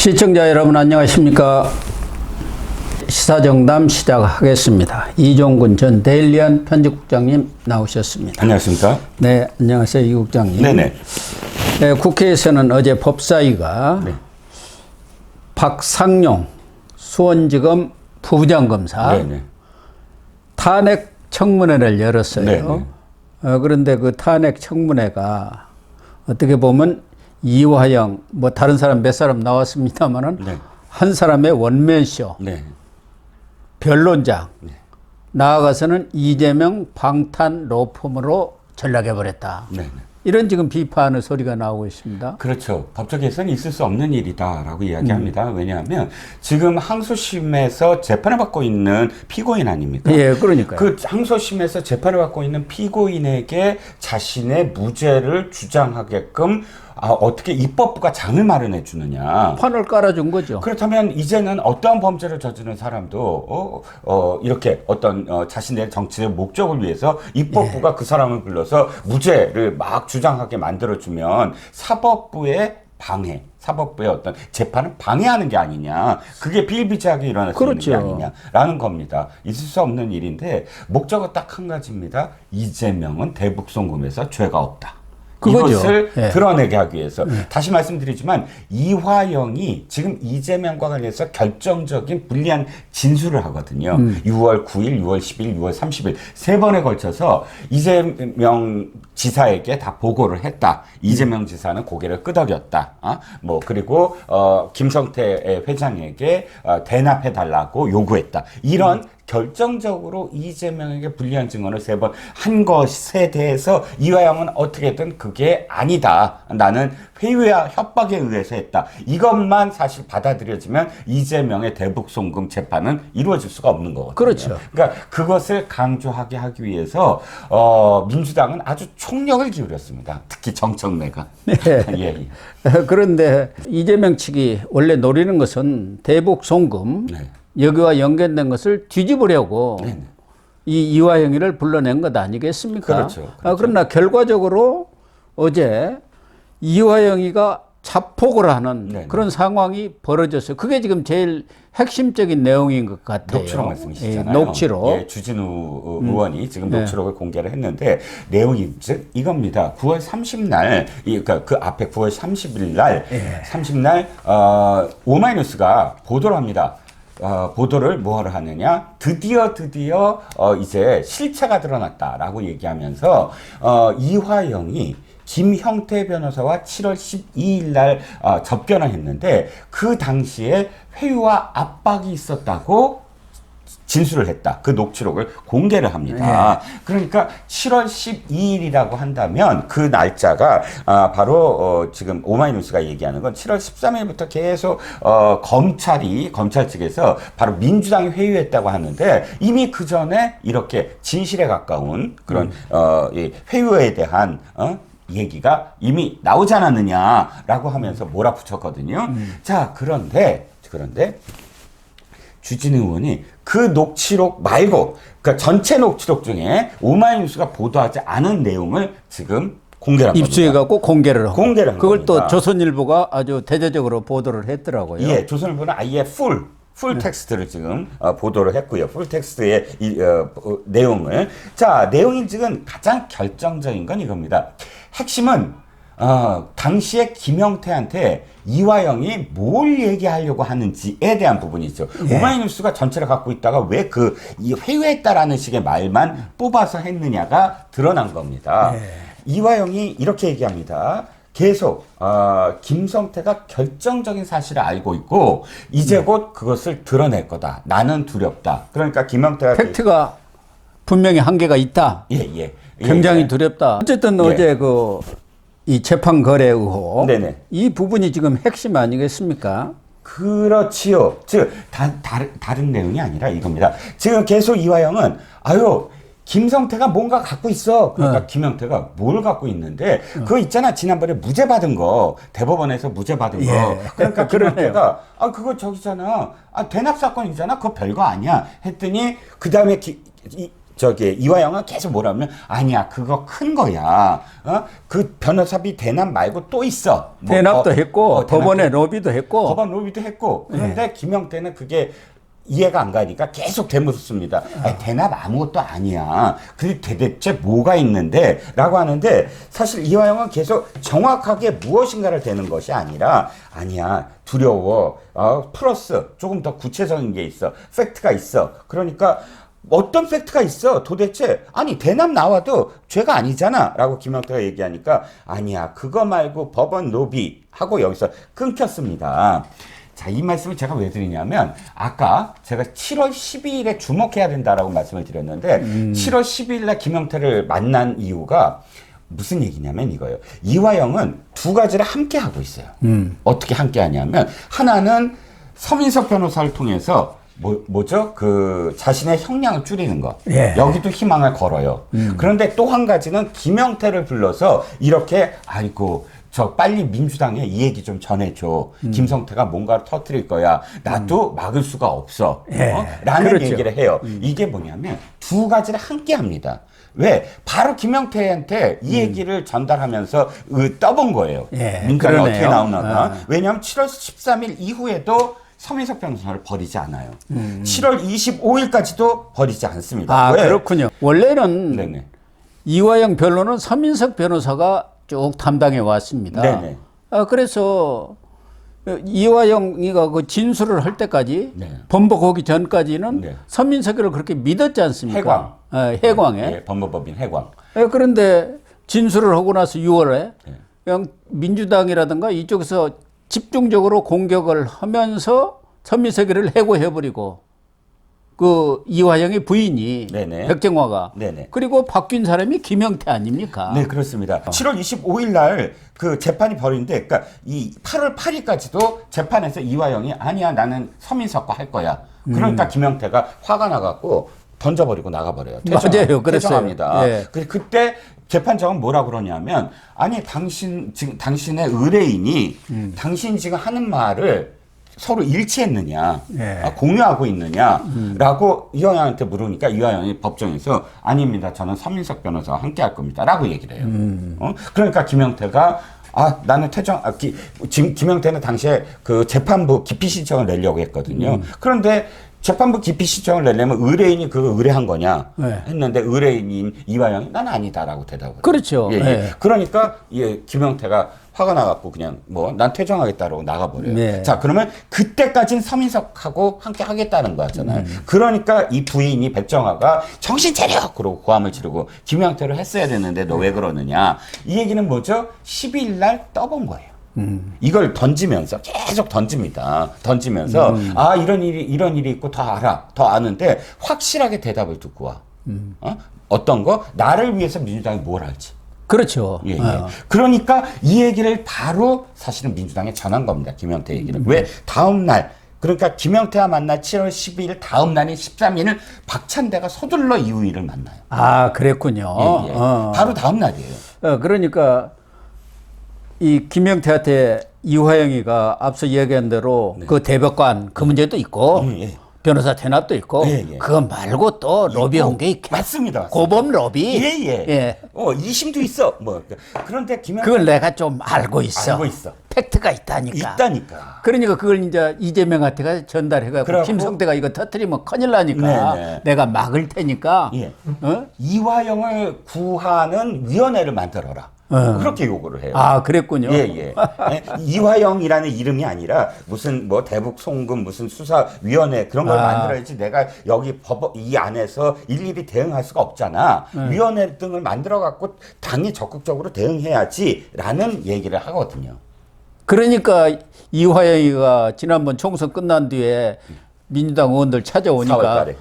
시청자 여러분 안녕하십니까. 시사정담 시작하겠습니다. 이종근 전 데일리안 편집국장님 나오셨습니다. 안녕하십니까. 네, 안녕하세요. 이 국장님. 네네. 네, 국회에서는 어제 법사위가 네. 박상용 수원지검 부부장검사 네네. 탄핵 청문회를 열었어요. 네네. 그런데 그 탄핵 청문회가 어떻게 보면 이화영 뭐 다른 사람 몇 사람 나왔습니다만은 네. 한 사람의 원맨쇼, 네. 변론장, 네. 나아가서는 이재명 방탄 로펌으로 전락해버렸다. 네네. 이런 지금 비판의 소리가 나오고 있습니다. 그렇죠. 법적 개선이 있을 수 없는 일이다라고 이야기합니다. 왜냐하면 지금 항소심에서 재판을 받고 있는 피고인 아닙니까? 예, 그러니까요. 그 항소심에서 재판을 받고 있는 피고인에게 자신의 무죄를 주장하게끔 어떻게 입법부가 장을 마련해 주느냐. 판을 깔아준 거죠. 그렇다면 이제는 어떠한 범죄를 저지른 사람도 이렇게 어떤 자신의 정치적 목적을 위해서 입법부가 그 사람을 불러서 무죄를 막 주장하게 만들어주면 사법부의 방해, 사법부의 어떤 재판을 방해하는 게 아니냐. 그게 비일비재하게 일어날 수 그렇죠. 있는 게 아니냐라는 겁니다. 있을 수 없는 일인데 목적은 딱 한 가지입니다. 이재명은 대북송금에서 죄가 없다. 그거죠. 이것을 예. 드러내게 하기 위해서 다시 말씀드리지만 이화영이 지금 이재명과 관련해서 결정적인 불리한 진술을 하거든요. 6월 9일, 6월 10일, 6월 30일 세 번에 걸쳐서 이재명 지사에게 다 보고를 했다. 이재명 지사는 고개를 끄덕였다. 뭐 그리고 김성태 회장에게 대납해달라고 요구했다. 이런 결정적으로 이재명에게 불리한 증언을 세 번 한 것에 대해서 이화영은 어떻게든 그게 아니다. 나는 회유와 협박에 의해서 했다. 이것만 사실 받아들여지면 이재명의 대북송금 재판은 이루어질 수가 없는 거거든요. 그렇죠. 그러니까 그것을 강조하게 하기 위해서 민주당은 아주 총력을 기울였습니다. 특히 정청래가. 네. 예. 그런데 이재명 측이 원래 노리는 것은 대북 송금 네. 여기와 연결된 것을 뒤집으려고 네네. 이 이화영이를 불러낸 것 아니겠습니까? 그렇죠. 그러나 결과적으로 어제 이화영이가 자폭을 하는 네네. 그런 상황이 벌어졌어요. 그게 지금 제일 핵심적인 내용인 것 같아요. 녹취록 말씀이시잖아요. 예, 녹취록. 예, 주진우 의원이 지금 녹취록을 공개를 했는데 내용이 즉 이겁니다. 9월 30날, 그러니까 그 앞에 9월 30일 날, 30날 오마이뉴스가 보도를 합니다. 보도를 뭐하러 하느냐? 드디어 이제 실체가 드러났다라고 얘기하면서 이화영이 김형태 변호사와 7월 12일 날 접견을 했는데 그 당시에 회유와 압박이 있었다고 진술을 했다. 그 녹취록을 공개를 합니다. 그러니까 7월 12일이라고 한다면 그 날짜가 바로 지금 오마이뉴스가 얘기하는 건 7월 13일부터 계속 검찰 측에서 바로 민주당이 회유했다고 하는데 이미 그 전에 이렇게 진실에 가까운 그런 이 회유에 대한 얘기가 이미 나오지 않았느냐라고 하면서 몰아붙였거든요. 자, 그런데 주진우 의원이 그 녹취록 말고, 그러니까 전체 녹취록 중에 오마이뉴스가 보도하지 않은 내용을 지금 공개를 한 겁니다. 입수해갖고 공개를 하고. 공개를 한 그걸 또 겁니다. 조선일보가 아주 대대적으로 보도를 했더라고요. 예, 조선일보는 아예 풀 텍스트를 지금 보도를 했고요. 풀 텍스트의 내용을. 자, 내용이 지금 가장 결정적인 건 이겁니다. 핵심은 당시에 김형태한테 이화영이 뭘 얘기하려고 하는지에 대한 부분이죠. 오마이뉴스가 전체를 갖고 있다가 왜 회유했다라는 식의 말만 뽑아서 했느냐가 드러난 겁니다. 이화영이 이렇게 얘기합니다. 계속 김성태가 결정적인 사실을 알고 있고 이제 곧 그것을 드러낼 거다. 나는 두렵다. 그러니까 김형태가 팩트가 분명히 한계가 있다. 굉장히 두렵다. 어쨌든 어제 이 재판 거래 의혹, 네네. 이 부분이 지금 핵심 아니겠습니까? 그렇지요. 즉 다른 내용이 아니라 이겁니다. 지금 계속 이화영은 김성태가 뭔가 갖고 있어. 그러니까 김형태가 뭘 갖고 있는데 그거 있잖아. 지난번에 무죄 받은 거. 대법원에서 무죄 받은 거. 그러니까 김형태가 그거 저기잖아. 대납 사건이잖아. 그거 별거 아니야. 했더니 그다음에 이화영은 계속 뭐라면 아니야 그거 큰 거야. 그 변호사비 대납 말고 또 있어. 대납도 했고 법원에 로비도 했고 법원 로비도 했고 그런데 김영태는 그게 이해가 안 가니까 계속 되묻습니다. 대납 아무것도 아니야. 그게 대체 뭐가 있는데? 라고 하는데 사실 이화영은 계속 정확하게 무엇인가를 대는 것이 아니라 아니야 두려워. 플러스 조금 더 구체적인 게 있어. 팩트가 있어. 그러니까 어떤 팩트가 있어? 도대체 아니 대납 나와도 죄가 아니잖아 라고 김영태가 얘기하니까 아니야 그거 말고 법원 로비 하고 여기서 끊겼습니다. 자, 이 말씀을 제가 왜 드리냐면 아까 제가 7월 12일에 주목해야 된다라고 말씀을 드렸는데 7월 12일에 김영태를 만난 이유가 무슨 얘기냐면 이거예요. 이화영은 두 가지를 함께 하고 있어요. 어떻게 함께 하냐면 하나는 서민석 변호사를 통해서 뭐죠? 그 자신의 형량을 줄이는 것. 예. 여기도 희망을 걸어요. 그런데 또 한 가지는 김영태를 불러서 이렇게 아이고 저 빨리 민주당에 이 얘기 좀 전해줘. 김성태가 뭔가를 터뜨릴 거야. 나도 막을 수가 없어. 예. 라는 그렇죠. 얘기를 해요. 이게 뭐냐면 두 가지를 함께 합니다. 왜? 바로 김영태한테 이 얘기를 전달하면서 떠본 거예요. 예, 민주당이 그러네요. 어떻게 나오나. 왜냐하면 7월 13일 이후에도 서민석 변호사를 버리지 않아요. 7월 25일까지도 버리지 않습니다. 왜? 그렇군요. 원래는 네네. 이화영 변론은 서민석 변호사가 쭉 담당해 왔습니다. 네네. 그래서 이화영이가 그 진술을 할 때까지 네. 번복하기 전까지는 네. 서민석을 그렇게 믿었지 않습니까? 해광. 해광에. 예, 법무법인 해광. 그런데 진술을 하고 나서 6월에 네. 그냥 민주당이라든가 이쪽에서 집중적으로 공격을 하면서 서민석이를 해고해버리고 그 이화영의 부인이 네네. 백정화가 네네. 그리고 바뀐 사람이 김영태 아닙니까? 네, 그렇습니다. 7월 25일 날 그 재판이 벌어진데, 그러니까 이 8월 8일까지도 재판에서 이화영이 아니야, 나는 서민석과 할 거야. 그러니까 김영태가 화가 나갖고 던져버리고 나가버려요. 맞아요, 그랬어요. 퇴정합니다. 예. 그때 재판장은 뭐라 그러냐면, 아니 지금 당신의 의뢰인이 당신 지금 하는 말을 서로 일치했느냐, 예. 공유하고 있느냐라고 이화영한테 물으니까 이화영이 법정에서 아닙니다. 저는 서민석 변호사와 함께 할 겁니다. 라고 얘기를 해요. 그러니까 김영태가 나는 지금 김영태는 당시에 그 재판부 기피 신청을 내려고 했거든요. 그런데 재판부 기피 신청을 내려면 의뢰인이 그거 의뢰한 거냐 했는데 의뢰인인 이화영이 난 아니다라고 대답을 해요. 그렇죠. 예, 예. 예. 그러니까 김영태가 화가 나갖고 그냥 난 퇴정하겠다라고 나가버려요. 네. 자, 그러면 그때까지는 서민석하고 함께 하겠다는 거잖아요. 그러니까 이 부인이 백정화가 정신 차려! 그러고 고함을 지르고 김영태를 했어야 되는데 너 왜 그러느냐. 이 얘기는 뭐죠? 12일 날 떠본 거예요. 이걸 던지면서 계속 던집니다. 던지면서 이런 일이 있고 더 알아. 더 아는데 확실하게 대답을 듣고 와. 어떤 거? 나를 위해서 민주당이 뭘 할지. 그렇죠. 예, 예. 그러니까 이 얘기를 바로 사실은 민주당에 전한 겁니다. 김영태 얘기를. 왜? 다음 날. 그러니까 김영태와 만날 7월 12일 다음 날인 13일을 박찬대가 서둘러 이우희를 만나요. 그랬군요. 예, 예. 바로 다음 날이에요. 그러니까 이 김영태한테 이화영이가 앞서 얘기한 대로 그 대법관 그 문제도 있고 예. 변호사 대납도 있고 예, 예. 그거 말고 또 로비한 게 있겠 맞습니다. 고범 로비. 예. 2심도 있어. 그런데 김영태 그걸 내가 좀 알고 있어. 알고 있어. 팩트가 있다니까. 있다니까. 그러니까 그걸 이제 이재명한테가 전달해갖고 그래갖고 김성태가 이거 터뜨리면 큰일 나니까 네네. 내가 막을 테니까. 예. 이화영을 구하는 위원회를 만들어라. 그렇게 요구를 해요. 그랬군요. 예. 이화영이라는 이름이 아니라 무슨 대북 송금 무슨 수사위원회 그런 걸 만들어야지 내가 여기 이 안에서 일일이 대응할 수가 없잖아. 위원회 등을 만들어 갖고 당이 적극적으로 대응해야지라는 얘기를 하거든요. 그러니까 이화영이가 지난번 총선 끝난 뒤에 민주당 의원들 4월 찾아오니까 달에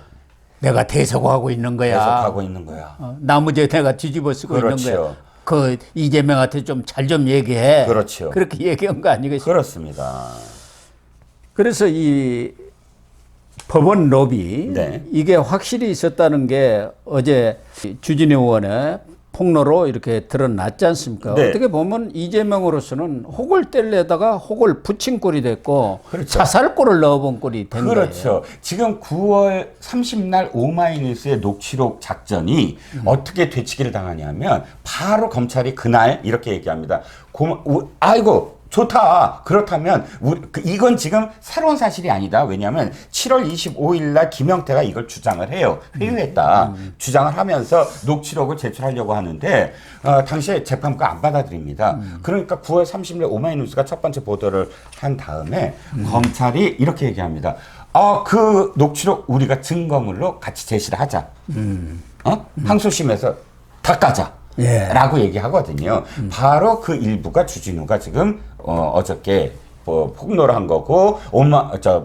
내가 대석하고 있는 거야. 계속하고 있는 거야. 나머지 내가 뒤집어 쓰고 그렇죠. 있는 거야. 그 이재명한테 좀 잘 좀 얘기해. 그렇죠. 그렇게 얘기한 거 아니겠습니까? 그렇습니다. 그래서 이 법원 로비 네. 이게 확실히 있었다는 게 어제 주진우 의원의 폭로로 이렇게 드러났지 않습니까? 네. 어떻게 보면 이재명으로서는 혹을 떼려다가 혹을 붙인 꼴이 됐고 그렇죠. 자살골을 넣어본 꼴이 된 거예요. 그렇죠. 지금 9월 30날 오마이뉴스의 녹취록 작전이 어떻게 되치기를 당하냐면 바로 검찰이 그날 이렇게 얘기합니다. 아이고 좋다. 그렇다면 이건 지금 새로운 사실이 아니다. 왜냐하면 7월 25일 날 김영태가 이걸 주장을 해요. 회유했다. 주장을 하면서 녹취록을 제출하려고 하는데 당시에 재판부가 안 받아들입니다. 그러니까 9월 30일 오마이뉴스가 첫 번째 보도를 한 다음에 검찰이 이렇게 얘기합니다. 그 녹취록 우리가 증거물로 같이 제시를 하자. 항소심에서 닦아자. 예. 라고 얘기하거든요. 바로 그 일부가 주진우가 지금 어저께 폭로를 한 거고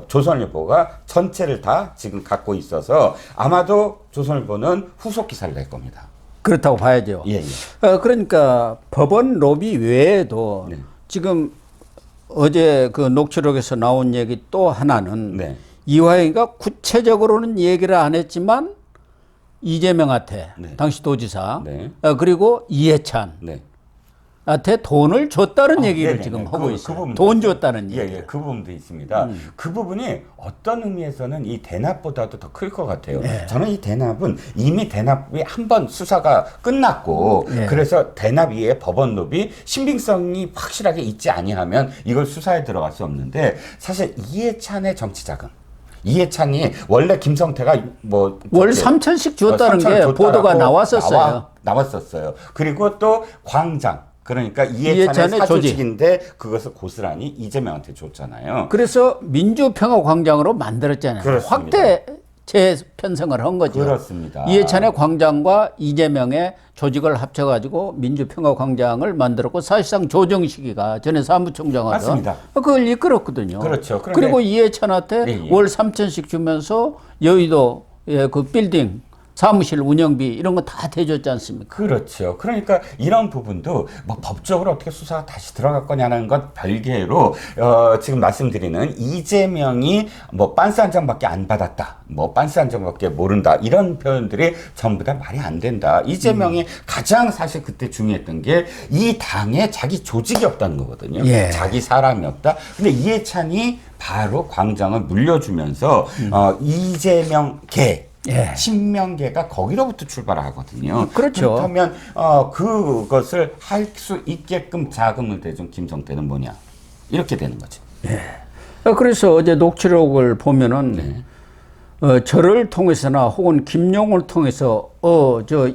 조선일보가 전체를 다 지금 갖고 있어서 아마도 조선일보는 후속 기사를 낼 겁니다. 그렇다고 봐야죠. 예, 예. 그러니까 법원 로비 외에도 네. 지금 어제 그 녹취록에서 나온 얘기 또 하나는 네. 이화영이가 구체적으로는 얘기를 안 했지만 이재명한테 네. 당시 도지사 네. 그리고 이해찬한테 네. 돈을 줬다는 얘기를 네네네. 지금 하고 있어요. 부분도 돈 있어요. 줬다는 얘기. 예, 그 부분도 있습니다. 그 부분이 어떤 의미에서는 이 대납보다도 더 클 것 같아요. 저는 이 대납은 이미 대납이 한 번 수사가 끝났고 그래서 대납 이외에 법원 로비 신빙성이 확실하게 있지 아니하면 이걸 수사에 들어갈 수 없는데 사실 이해찬의 정치 자금 이해찬이 원래 김성태가 월 3천씩 줬다는 게 보도가 나왔었어요. 나왔었어요. 그리고 또 광장 그러니까 이해찬의 사조직인데 그것을 고스란히 이재명한테 줬잖아요. 그래서 민주평화광장으로 만들었잖아요. 그렇습니다. 확대 재편성을 한 거죠. 그렇습니다. 이해찬의 광장과 이재명의 조직을 합쳐가지고 민주평화광장을 만들었고 사실상 조정식이가 전에 사무총장하던 맞습니다. 그걸 이끌었거든요. 그렇죠. 그리고 이해찬한테 월 3천씩 주면서 여의도 그 빌딩 사무실 운영비 이런 거 다 대줬지 않습니까? 그렇죠. 그러니까 이런 부분도 법적으로 어떻게 수사가 다시 들어갈 거냐는 것 별개로 지금 말씀드리는 이재명이 빤스 한 장밖에 안 받았다. 빤스 한 장밖에 모른다. 이런 표현들이 전부 다 말이 안 된다. 이재명이 가장 사실 그때 중요했던 게 이 당에 자기 조직이 없다는 거거든요. 예. 자기 사람이 없다. 근데 이해찬이 바로 광장을 물려주면서 이재명 친명계가 거기로부터 출발하거든요. 그렇죠. 그렇다면 그것을 할 수 있게끔 자금을 대준 김성태는 뭐냐 이렇게 되는 거죠. 그래서 어제 녹취록을 보면은 저를 통해서나 혹은 김용을 통해서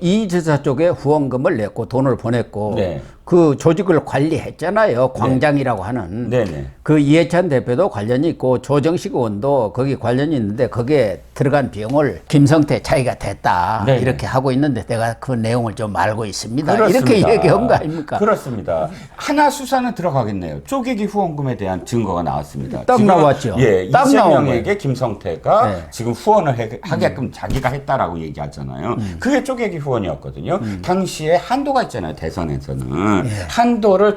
이 지사 쪽에 후원금을 냈고 돈을 보냈고 그 조직을 관리했잖아요. 광장이라고 하는. 그 이해찬 대표도 관련이 있고 조정식 의원도 거기 관련이 있는데 거기에 들어간 비용을 김성태 자기가 댔다. 이렇게 하고 있는데 내가 그 내용을 좀 알고 있습니다. 그렇습니다. 이렇게 얘기한 거 아닙니까? 그렇습니다. 하나 수사는 들어가겠네요. 쪼개기 후원금에 대한 증거가 나왔습니다. 딱 나왔죠. 딱 이재명에게 김성태가 지금 후원을 하게끔 자기가 했다라고 얘기하잖아요. 그게 쪼개기 후원이었거든요. 당시에 한도가 있잖아요. 대선에서는. 한도를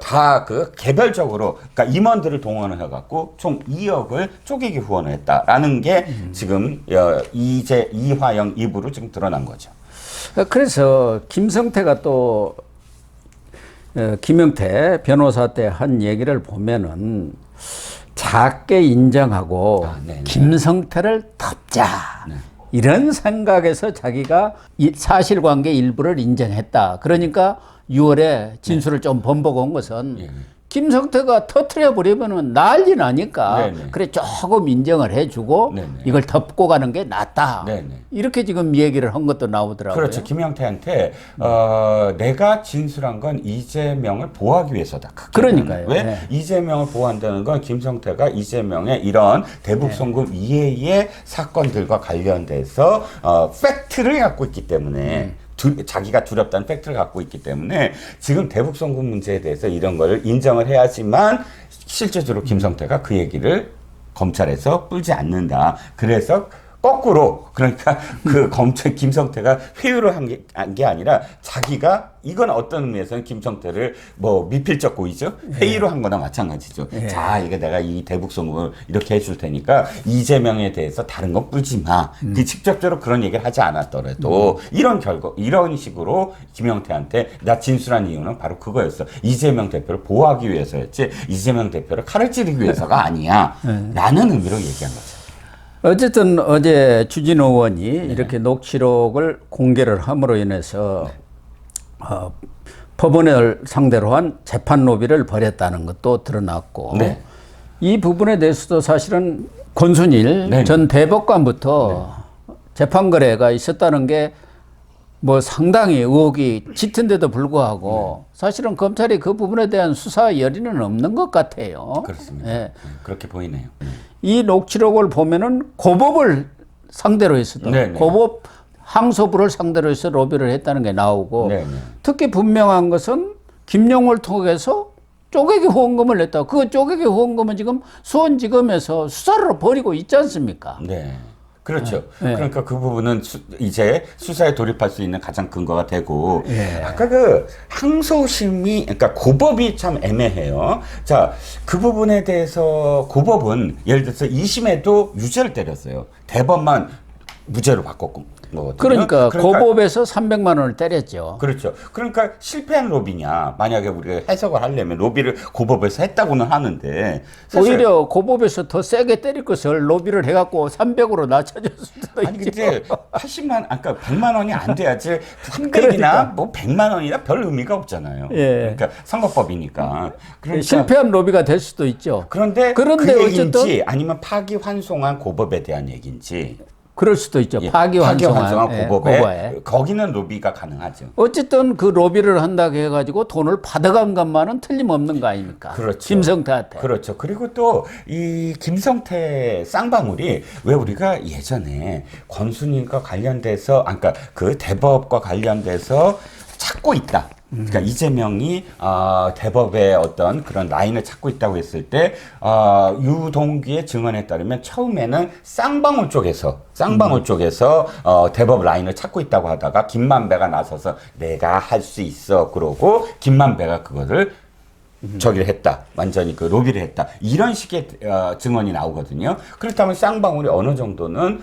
다 그 개별적으로 그러니까 임원들을 동원을 해갖고 총 2억을 쪼개기 후원을 했다라는 게 지금 이화영 입으로 지금 드러난 거죠. 그래서 김성태가 또 김영태 변호사 때 한 얘기를 보면은 작게 인정하고 김성태를 덮자. 이런 생각에서 자기가 사실관계 일부를 인정했다. 그러니까 6월에 진술을 좀 번복한 온 것은 김성태가 터트려 버리면은 난리 나니까 그래 조금 인정을 해주고 이걸 덮고 가는 게 낫다. 이렇게 지금 얘기를 한 것도 나오더라고요. 그렇죠. 김영태한테 내가 진술한 건 이재명을 보호하기 위해서다. 그러니까요. 왜 이재명을 보호한다는 건 김성태가 이재명의 이런 대북송금 이외의 사건들과 관련돼서 팩트를 갖고 있기 때문에 자기가 두렵다는 팩트를 갖고 있기 때문에 지금 대북송금 문제에 대해서 이런 걸 인정을 해야지만 실제적으로 김성태가 그 얘기를 검찰에서 뿔지 않는다. 그래서 거꾸로 그러니까 그 검찰 김성태가 회유를 한 게 아니라 자기가 이건 어떤 의미에서는 김성태를 뭐 미필적 고의죠 회의로 한 거나 마찬가지죠. 자 이게 내가 이 대북송을 이렇게 해줄 테니까 이재명에 대해서 다른 거 뿌지 마. 그 직접적으로 그런 얘기를 하지 않았더라도 이런 식으로 김영태한테 나 진술한 이유는 바로 그거였어. 이재명 대표를 보호하기 위해서였지 이재명 대표를 칼을 찌르기 위해서가 아니야. 라는 의미로 얘기한 거죠. 어쨌든 어제 주진우 의원이 이렇게 녹취록을 공개를 함으로 인해서 법원을 상대로 한 재판 로비를 벌였다는 것도 드러났고 이 부분에 대해서도 사실은 권순일 전 대법관부터 재판 거래가 있었다는 게 뭐 상당히 의혹이 짙은데도 불구하고 사실은 검찰이 그 부분에 대한 수사 열의는 없는 것 같아요. 그렇습니다. 예. 그렇게 보이네요. 이 녹취록을 보면은 고법을 상대로 했었던 고법 항소부를 상대로 해서 로비를 했다는 게 나오고 특히 분명한 것은 김용을 통해서 쪼개기 후원금을 냈다. 그 쪼개기 후원금은 지금 수원지검에서 수사를 벌이고 있지 않습니까? 네. 그렇죠. 그러니까 그 부분은 이제 수사에 돌입할 수 있는 가장 근거가 되고 아까 그 항소심이 그러니까 고법이 참 애매해요. 자, 그 부분에 대해서 고법은 예를 들어서 2심에도 유죄를 때렸어요. 대법만 무죄로 바꿨고. 그러니까 고법에서 300만 원을 때렸죠. 그렇죠. 그러니까 실패한 로비냐. 만약에 우리가 해석을 하려면 로비를 고법에서 했다고는 하는데 오히려 고법에서 더 세게 때릴 것을 로비를 해갖고 300으로 낮춰줄 수도 아니 있죠. 근데 80만 아까 100만 원이 안 돼야지 300이나 그러니까. 뭐 100만 원이나 별 의미가 없잖아요. 그러니까 선거법이니까. 그러니까 실패한 로비가 될 수도 있죠. 그런데 그 얘기인지 아니면 파기환송한 고법에 대한 얘기인지 그럴 수도 있죠. 파기환송한 고법에 거기는 로비가 가능하죠. 어쨌든 그 로비를 한다고 해가지고 돈을 받아간 것만은 틀림없는 거 아닙니까? 그렇죠. 김성태한테. 그렇죠. 그리고 또 이 김성태 쌍방울이 왜 우리가 예전에 권순일과 관련돼서 그러니까 그 대법과 관련돼서 찾고 있다. 그러니까 이재명이 대법의 어떤 그런 라인을 찾고 있다고 했을 때 유동규의 증언에 따르면 처음에는 쌍방울 쪽에서 대법 라인을 찾고 있다고 하다가 김만배가 나서서 내가 할 수 있어 그러고 김만배가 그거를 저기를 했다. 완전히 그 로비를 했다. 이런 식의 증언이 나오거든요. 그렇다면 쌍방울이 어느 정도는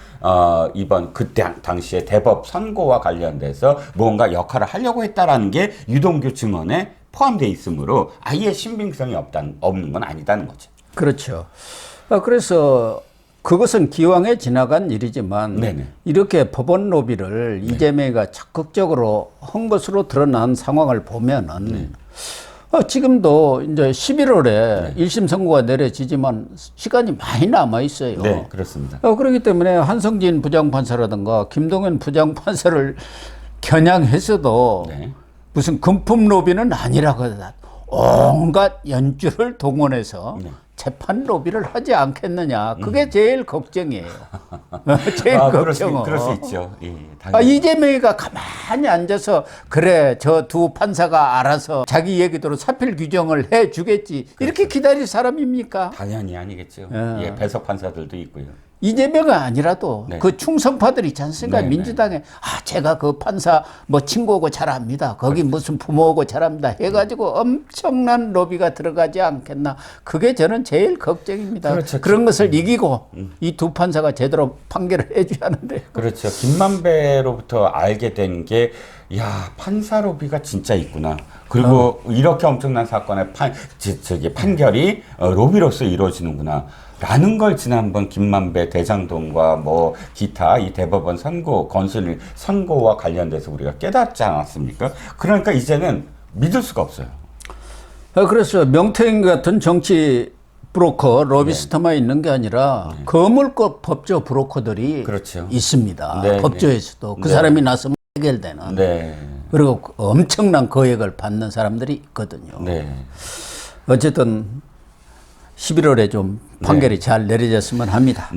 이번 그때 당시에 대법 선고와 관련돼서 뭔가 역할을 하려고 했다라는 게 유동규 증언에 포함되어 있으므로 아예 신빙성이 없는 건 아니다는 거죠. 그렇죠. 그래서 그것은 기왕에 지나간 일이지만 이렇게 법원 로비를 이재명이가 적극적으로 한 것으로 드러난 상황을 보면은 지금도 이제 11월에 1심 선고가 내려지지만 시간이 많이 남아 있어요. 네, 그렇습니다. 그렇기 때문에 한성진 부장판사라든가 김동연 부장판사를 겨냥해서도 무슨 금품 로비는 아니라고 하다. 온갖 연주를 동원해서 재판 로비를 하지 않겠느냐. 그게 제일 걱정이에요. 제일 걱정은. 그럴 수 있죠. 이재명이가 가만히 앉아서 그래 저 두 판사가 알아서 자기 얘기대로 사필 규정을 해주겠지. 이렇게 기다릴 사람입니까? 당연히 아니겠죠. 배석 판사들도 있고요. 이재명이 아니라도 그 충성파들 있지 않습니까? 민주당에 제가 그 판사 뭐 친구하고 잘 압니다. 거기 무슨 부모하고 잘 압니다. 해가지고 엄청난 로비가 들어가지 않겠나. 그게 저는 제일 걱정입니다. 그렇죠. 그런 것을 이기고 이 두 판사가 제대로 판결을 해줘야 하는데. 그렇죠. 김만배로부터 알게 된 게 판사 로비가 진짜 있구나. 그리고 이렇게 엄청난 사건의 판결이 로비로서 이루어지는구나. 라는 걸 지난번 김만배 대장동과 뭐 기타 이 대법원 선고, 권순일 선고와 관련돼서 우리가 깨닫지 않았습니까? 그러니까 이제는 믿을 수가 없어요. 그래서 명태인 같은 정치 브로커, 로비스트만 있는 게 아니라 거물급 법조 브로커들이 있습니다. 법조에서도 그 사람이 나서면 해결되는. 그리고 엄청난 거액을 받는 사람들이 있거든요. 어쨌든 11월에 좀 판결이 잘 내려졌으면 합니다.